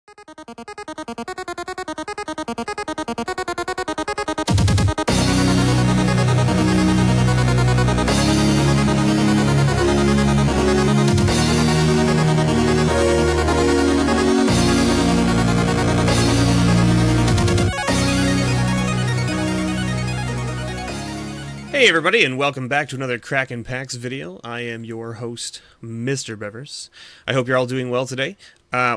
Hey everybody, and welcome back to another Kraken Packs video. I am your host, Mr. Bevers. I hope you're all doing well today.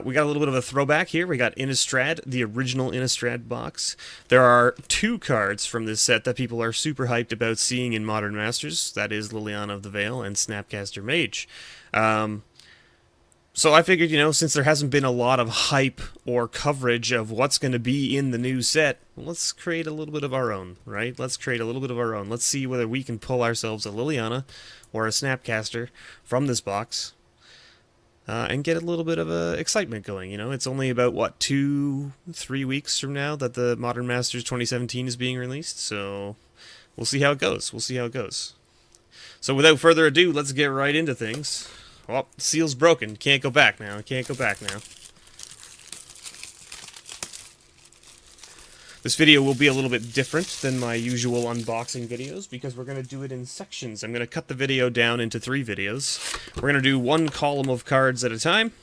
We got a little bit of a throwback here. We got Innistrad, the original Innistrad box. There are two cards from this set that people are super hyped about seeing in Modern Masters. That is Liliana of the Veil and Snapcaster Mage. So I figured, since there hasn't been a lot of hype or coverage of what's going to be in the new set, let's create a little bit of our own, right? Let's create a little bit of our own. Let's see whether we can pull ourselves a Liliana or a Snapcaster from this box and get a little bit of excitement going. It's only about, 2-3 weeks from now that the Modern Masters 2017 is being released, so we'll see how it goes. So without further ado, let's get right into things. Well, seal's broken. Can't go back now. This video will be a little bit different than my usual unboxing videos because we're going to do it in sections. I'm going to cut the video down into 3 videos. We're going to do one column of cards at a time.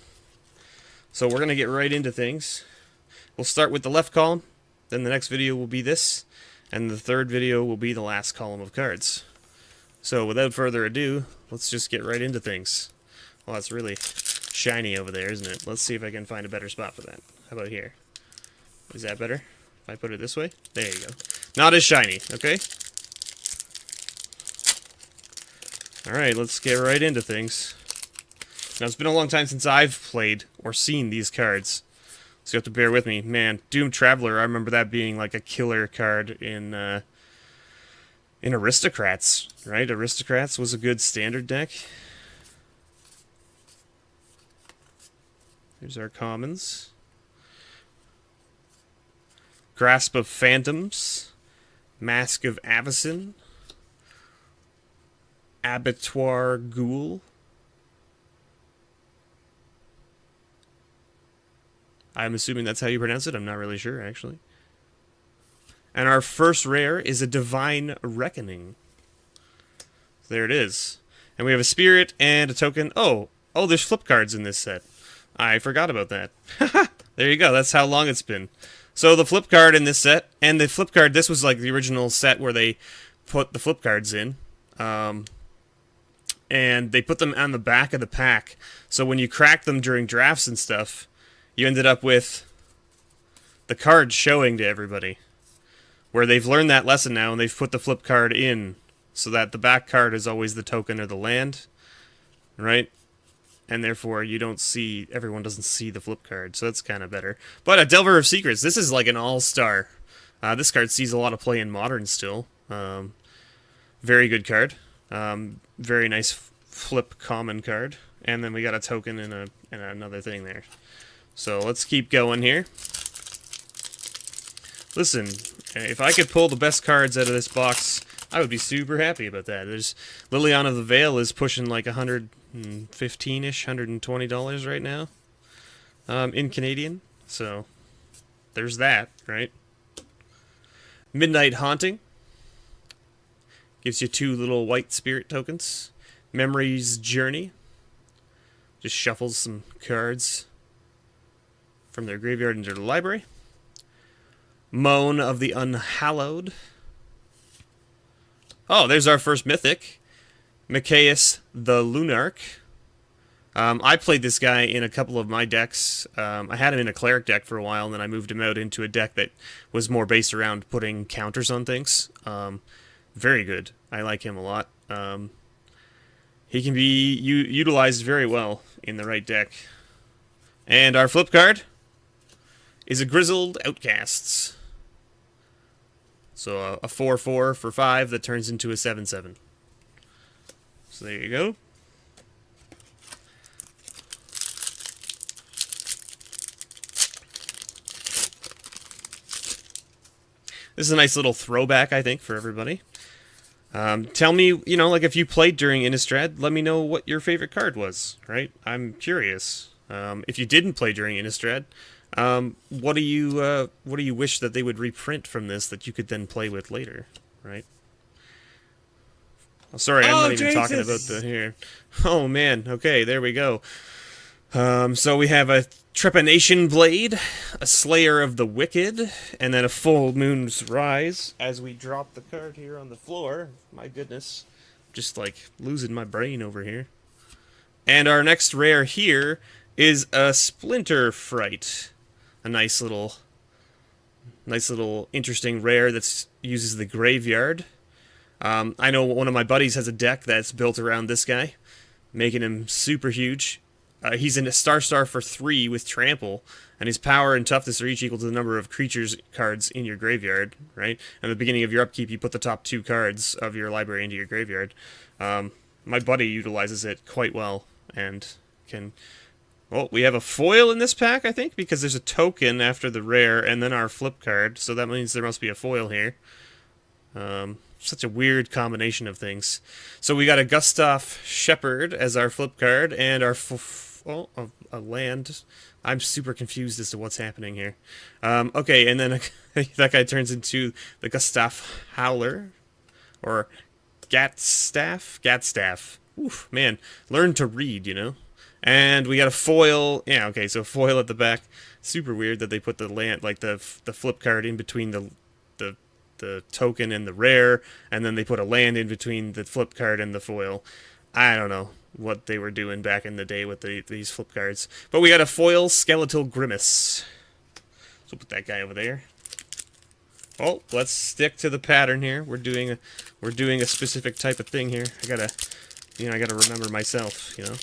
So we're going to get right into things. We'll start with the left column, then the next video will be this, and the third video will be the last column of cards. So without further ado, let's just get right into things. Well, it's really shiny over there, isn't it? Let's see if I can find a better spot for that. How about here? Is that better? If I put it this way? There you go. Not as shiny, okay? Alright, let's get right into things. Now, it's been a long time since I've played or seen these cards, so you have to bear with me. Man, Doom Traveler, I remember that being like a killer card in Aristocrats, right? Aristocrats was a good standard deck. Here's our commons. Grasp of Phantoms, Mask of Avacyn, Abattoir Ghoul. I'm assuming that's how you pronounce it. I'm not really sure, actually. And our first rare is a Divine Reckoning. There it is. And we have a Spirit and a token. Oh, there's flip cards in this set. I forgot about that. There you go. That's how long it's been. So the flip card in this set, and the flip card, this was like the original set where they put the flip cards in. And they put them on the back of the pack. So when you cracked them during drafts and stuff, you ended up with the cards showing to everybody. Where they've learned that lesson now, and they've put the flip card in, so that the back card is always the token or the land. Right? And therefore, everyone doesn't see the flip card, so that's kind of better. But a Delver of Secrets, this is like an all-star. This card sees a lot of play in Modern still. Very good card. Very nice flip common card. And then we got a token and another thing there. So let's keep going here. Listen, if I could pull the best cards out of this box, I would be super happy about that. There's Liliana of the Veil is pushing like $115-ish, $120 right now in Canadian. So there's that, right? Midnight Haunting gives you 2 little white spirit tokens. Memory's Journey just shuffles some cards from their graveyard into the library. Moan of the Unhallowed. Oh, there's our first mythic. Micaeus the Lunarch. I played this guy in a couple of my decks. I had him in a cleric deck for a while, and then I moved him out into a deck that was more based around putting counters on things. Very good. I like him a lot. He can be utilized very well in the right deck. And our flip card is a Grizzled Outcasts. So a 4/4 for 5 that turns into a 7/7. So there you go. This is a nice little throwback, I think, for everybody. Tell me, like if you played during Innistrad, let me know what your favorite card was, right? I'm curious. If you didn't play during Innistrad, What do you wish that they would reprint from this that you could then play with later, right? Oh, sorry, I'm not even talking about the here. Oh man, okay, there we go. So we have a Trepanation Blade, a Slayer of the Wicked, and then a Full Moon's Rise. As we drop the card here on the floor, my goodness, just like losing my brain over here. And our next rare here is a Splinter Fright, a nice little interesting rare that uses the graveyard. I know one of my buddies has a deck that's built around this guy, making him super huge. He's in a star for 3 with trample, and his power and toughness are each equal to the number of creatures cards in your graveyard, right? At the beginning of your upkeep, you put the top 2 cards of your library into your graveyard. My buddy utilizes it quite well, and can... Well, we have a foil in this pack, I think, because there's a token after the rare, and then our flip card, so that means there must be a foil here. Such a weird combination of things. So we got a Gustav Shepherd as our flip card, and our a land. I'm super confused as to what's happening here. Okay, and then that guy turns into the Gustav Howler, or Gatstaff. Oof, man, learn to read, you know. And we got a foil. Yeah, okay, so foil at the back. Super weird that they put the land, like the flip card in between the token and the rare, and then they put a land in between the flip card and the foil. I don't know what they were doing back in the day with these flip cards. But we got a foil Skeletal Grimace. So put that guy over there. Oh, let's stick to the pattern here. We're doing a specific type of thing here. I gotta remember myself, you know.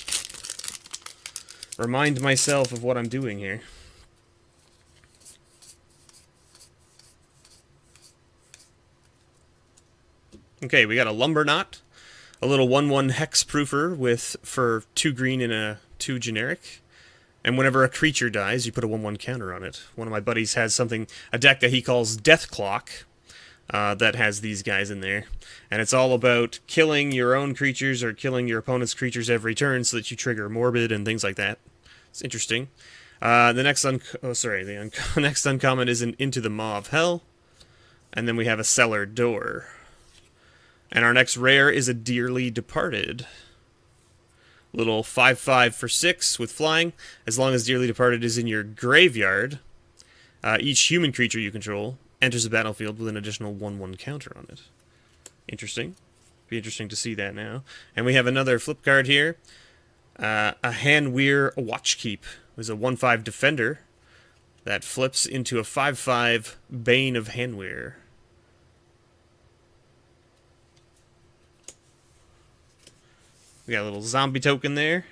Remind myself of what I'm doing here. Okay, we got a Lumberknot, a little 1/1 hexproofer for 2 green and a 2 generic. And whenever a creature dies, you put a 1/1 counter on it. One of my buddies has a deck that he calls Death Clock, that has these guys in there. And it's all about killing your own creatures or killing your opponent's creatures every turn so that you trigger Morbid and things like that. It's interesting. The next next uncommon is an Into the Maw of Hell. And then we have a Cellar Door. And our next rare is a Dearly Departed. Little 5/5 for 6 with flying. As long as Dearly Departed is in your graveyard, each human creature you control enters the battlefield with an additional 1/1 counter on it. Interesting. Be interesting to see that now. And we have another flip card here. A Hanweir Watchkeep. It was a 1/5 defender that flips into a 5/5 Bane of Hanweir. We got a little zombie token there.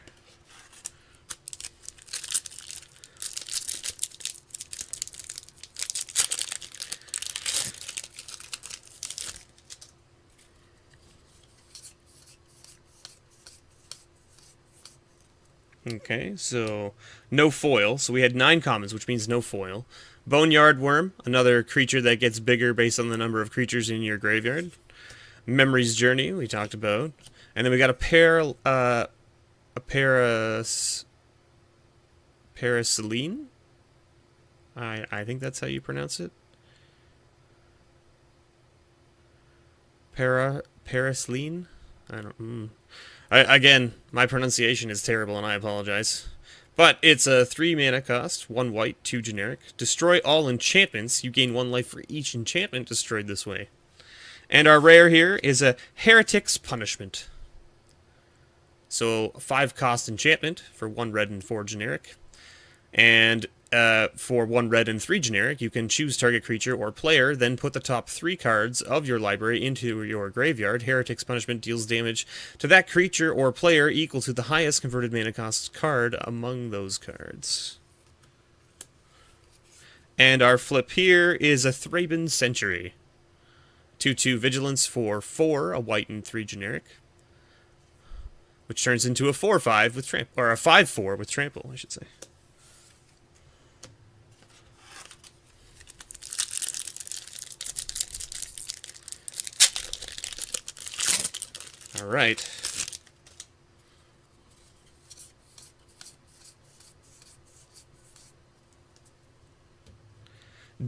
Okay, so no foil. So we had 9 commons, which means no foil. Boneyard Worm, another creature that gets bigger based on the number of creatures in your graveyard. Memory's Journey, we talked about. And then we got a Paraceline? I think that's how you pronounce it. Paraceline? Again, my pronunciation is terrible and I apologize. But it's a 3 mana cost, 1 white, 2 generic. Destroy all enchantments. You gain 1 life for each enchantment destroyed this way. And our rare here is a Heretic's Punishment. So 5 cost enchantment for 1 red and 4 generic. And for 1 red and 3 generic, you can choose target creature or player, then put the top 3 cards of your library into your graveyard. Heretic's Punishment deals damage to that creature or player equal to the highest converted mana cost card among those cards. And our flip here is a Thraben Century. 2/2 Vigilance for 4, a white and 3 generic. Which turns into a 4/5 with trample, or a 5/4 with trample, I should say. All right.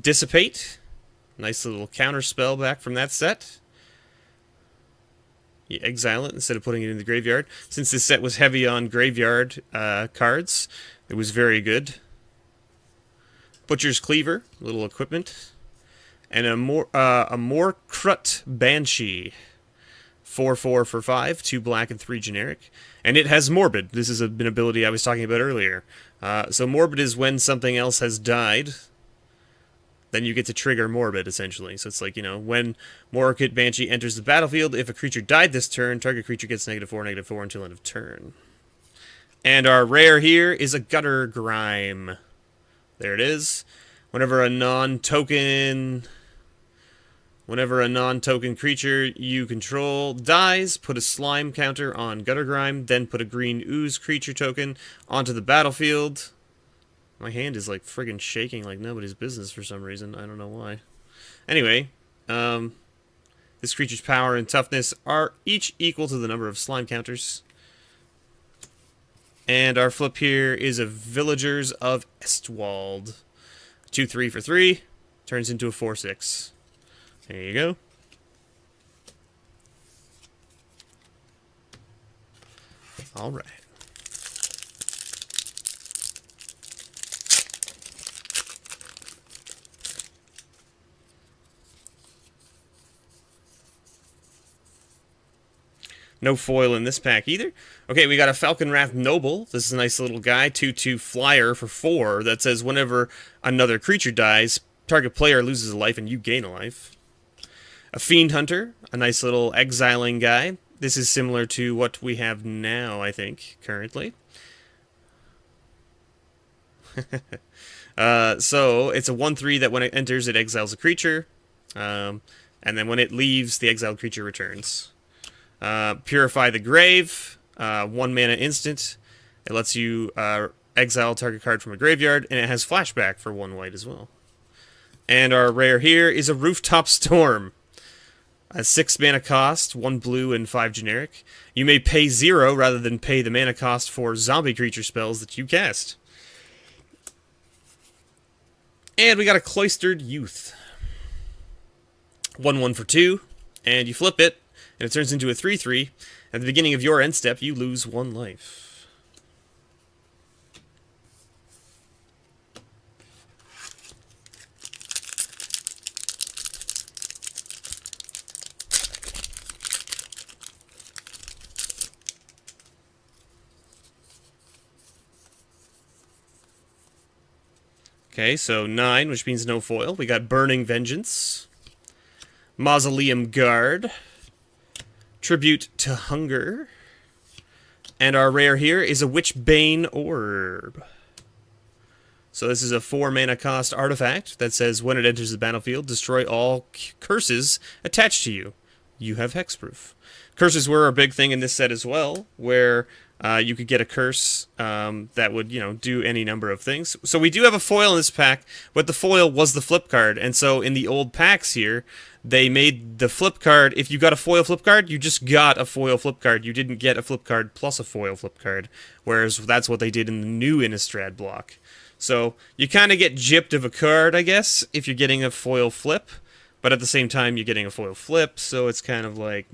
Dissipate. Nice little counter spell back from that set. You exile it instead of putting it in the graveyard. Since this set was heavy on graveyard cards, it was very good. Butcher's Cleaver, little equipment. And a more Krut Banshee. 4/4 for 5, 2 black and 3 generic. And it has Morbid. This is an ability I was talking about earlier. So Morbid is when something else has died, then you get to trigger Morbid, essentially. So it's like, you know, when Krut Banshee enters the battlefield, if a creature died this turn, target creature gets -4/-4 until end of turn. And our rare here is a Gutter Grime. There it is. Whenever a non-token creature you control dies, put a slime counter on Gutter Grime, then put a green ooze creature token onto the battlefield. My hand is like friggin' shaking like nobody's business for some reason. I don't know why. Anyway, this creature's power and toughness are each equal to the number of slime counters. And our flip here is a Villagers of Estwald. 2/3 for 3. Turns into a 4/6. There you go. Alright. No foil in this pack either. Okay, we got a Falconwrath Noble. This is a nice little guy, 2/2 flyer for 4 that says whenever another creature dies, target player loses a life and you gain a life. A Fiend Hunter, a nice little exiling guy. This is similar to what we have now, I think, currently. So it's a 1/3 that when it enters, it exiles a creature. And then when it leaves, the exiled creature returns. Purify the Grave, 1 mana instant. It lets you exile target card from a graveyard, and it has flashback for 1 white as well. And our rare here is a Rooftop Storm. A 6 mana cost, 1 blue and 5 generic. You may pay 0 rather than pay the mana cost for zombie creature spells that you cast. And we got a Cloistered Youth. 1/1 for 2, and you flip it, and it turns into a 3/3. At the beginning of your end step, you lose 1 life. Okay, so 9, which means no foil. We got Burning Vengeance. Mausoleum Guard. Tribute to Hunger. And our rare here is a Witchbane Orb. So this is a 4 mana cost artifact that says when it enters the battlefield, destroy all curses attached to you. You have hexproof. Curses were a big thing in this set as well, where you could get a curse that would, you know, do any number of things. So we do have a foil in this pack, but the foil was the flip card. And so in the old packs here, they made the flip card, if you got a foil flip card, you just got a foil flip card. You didn't get a flip card plus a foil flip card, whereas that's what they did in the new Innistrad block. So you kind of get gypped of a card, I guess, if you're getting a foil flip, but at the same time you're getting a foil flip, so it's kind of like,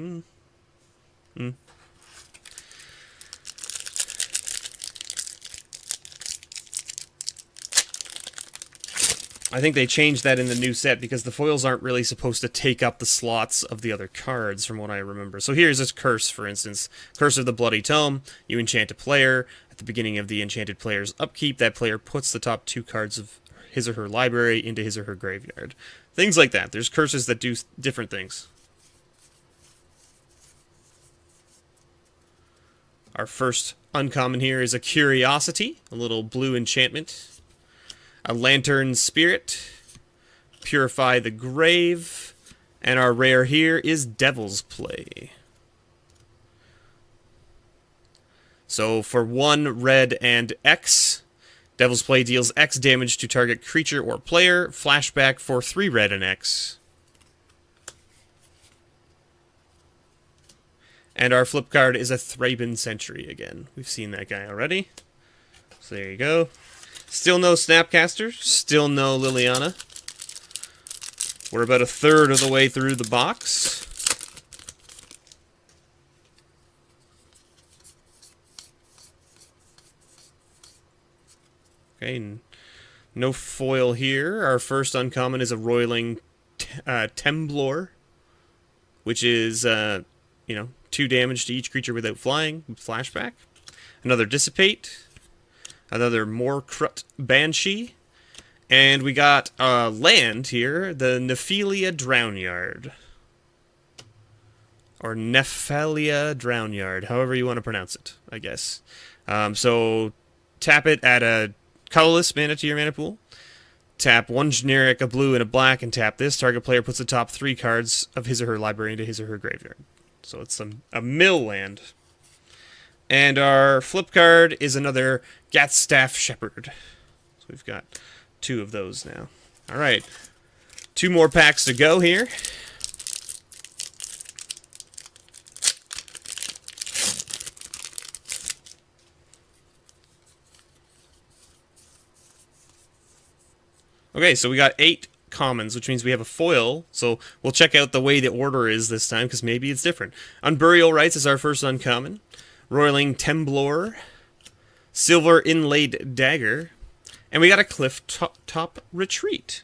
I think they changed that in the new set because the foils aren't really supposed to take up the slots of the other cards, from what I remember. So here's this curse, for instance. Curse of the Bloody Tome. You enchant a player. At the beginning of the enchanted player's upkeep, that player puts the top 2 cards of his or her library into his or her graveyard. Things like that. There's curses that do different things. Our first uncommon here is a Curiosity, a little blue enchantment. A Lantern Spirit, Purify the Grave, and our rare here is Devil's Play. So for 1 red and X, Devil's Play deals X damage to target creature or player, flashback for 3 red and X. And our flip card is a Thraben Sentry again. We've seen that guy already. So there you go. Still no Snapcaster, still no Liliana. We're about a third of the way through the box. Okay, no foil here. Our first uncommon is a Roiling Temblor, which is, 2 damage to each creature without flying. Flashback. Another Dissipate. Another Morkrut Banshee. And we got land here, the Nephilia Drownyard. Or Nephalia Drownyard, however you want to pronounce it, I guess. So, tap it at a colorless mana to your mana pool. Tap 1 generic, a blue, and a black, and tap this. Target player puts the top 3 cards of his or her library into his or her graveyard. So it's a mill land. And our flip card is another Gatstaff Shepherd. So we've got 2 of those now. Alright. 2 more packs to go here. Okay, so we got 8 commons, which means we have a foil. So we'll check out the way the order is this time, because maybe it's different. Unburial Rites is our first uncommon. Roiling Temblor. Silver Inlaid Dagger. And we got a Cliff Top Retreat.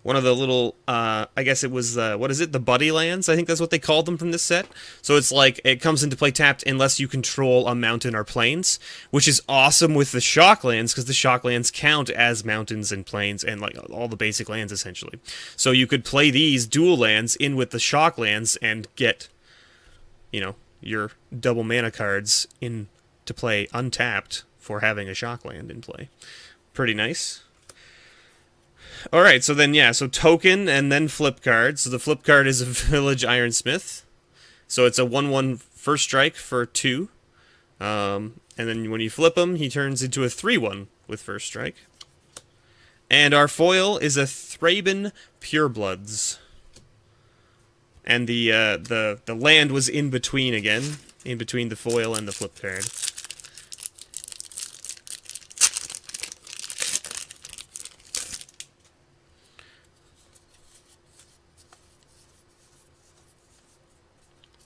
One of the little, I guess it was, what is it? The Buddy Lands? I think that's what they called them from this set. So it's like, it comes into play tapped unless you control a mountain or plains, which is awesome with the Shock Lands, because the Shock Lands count as mountains and plains and like all the basic lands, essentially. So you could play these dual lands in with the Shock Lands and get, your double mana cards in to play untapped for having a Shock Land in play. Pretty nice. Alright, so then, so token and then flip card. So the flip card is a Village Ironsmith. So it's a 1/1 first strike for 2. And then when you flip him, he turns into a 3/1 with first strike. And our foil is a Thraben Purebloods. And the land was in between again, in between the foil and the flip card.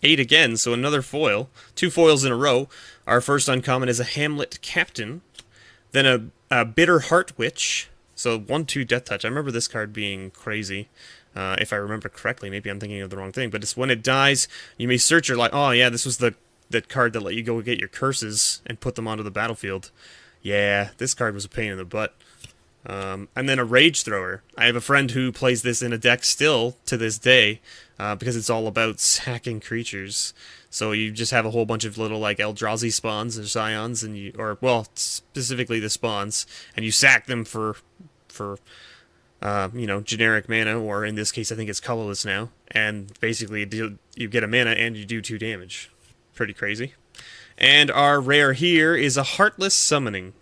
Eight again, so another foil. 2 foils in a row. Our first uncommon is a Hamlet Captain. Then a Bitter Heart Witch. So 1/2 Death Touch. I remember this card being crazy. If I remember correctly, maybe I'm thinking of the wrong thing. But it's when it dies, you may search your life. Oh yeah, this was the card that let you go get your curses and put them onto the battlefield. Yeah, this card was a pain in the butt. And then a Rage Thrower. I have a friend who plays this in a deck still to this day, because it's all about sacking creatures. So you just have a whole bunch of little like Eldrazi spawns or Scions, and specifically the spawns, and you sack them for generic mana, or in this case I think it's colorless now, and basically you get a mana and you do 2 damage. Pretty crazy. And our rare here is a Heartless Summoning.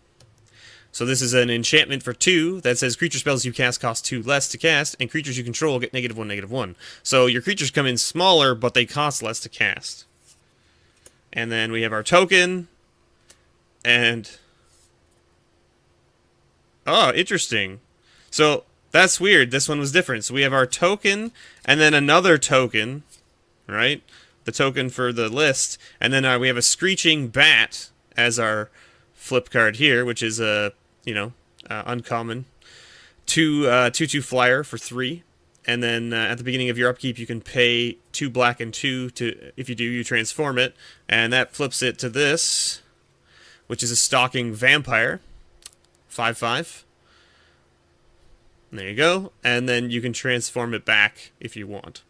So this is an enchantment for 2 that says creature spells you cast cost 2 less to cast, and creatures you control get -1/-1. So your creatures come in smaller, but they cost less to cast. And then we have our token, and... oh, interesting. So that's weird. This one was different. So we have our token, and then another token, right? The token for the list, and then we have a Screeching Bat as our flip card here, which is a uncommon 2/2 flyer for 3, and then at the beginning of your upkeep you can pay 2 black and 2 to, if you do, you transform it, and that flips it to this, which is a Stalking Vampire 5/5. There you go, and then you can transform it back if you want.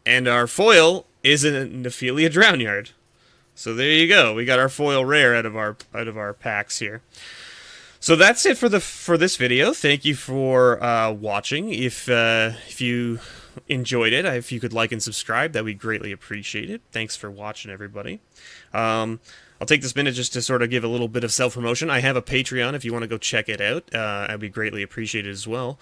And our foil is a Nephilia Drownyard. So there you go. We got our foil rare out of our packs here. So that's it for this video. Thank you for watching. If you enjoyed it, if you could like and subscribe, that would be greatly appreciated. Thanks for watching, everybody. I'll take this minute just to sort of give a little bit of self-promotion. I have a Patreon if you want to go check it out. I'd be greatly appreciated as well.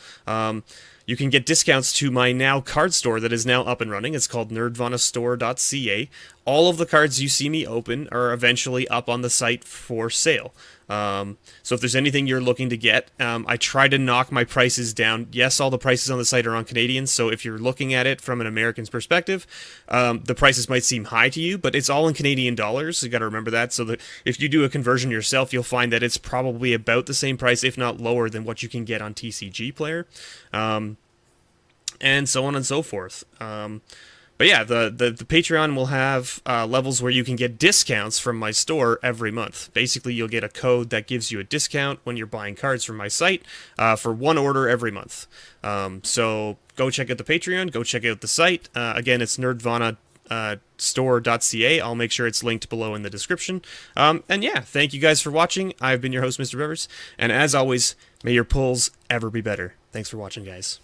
you can get discounts to my now card store that is now up and running. It's called nerdvanastore.ca. All of the cards you see me open are eventually up on the site for sale. So if there's anything you're looking to get, I try to knock my prices down. Yes, all the prices on the site are on Canadian, so if you're looking at it from an American's perspective, the prices might seem high to you, but it's all in Canadian dollars. You got to remember that. So that if you do a conversion yourself, you'll find that it's probably about the same price, if not lower, than what you can get on TCG Player, and so on and so forth. But yeah, the Patreon will have levels where you can get discounts from my store every month. Basically, you'll get a code that gives you a discount when you're buying cards from my site for one order every month. So go check out the Patreon, go check out the site. Again, it's nerdvanastore.ca. I'll make sure it's linked below in the description. And yeah, thank you guys for watching. I've been your host, Mr. Rivers. And as always, may your pulls ever be better. Thanks for watching, guys.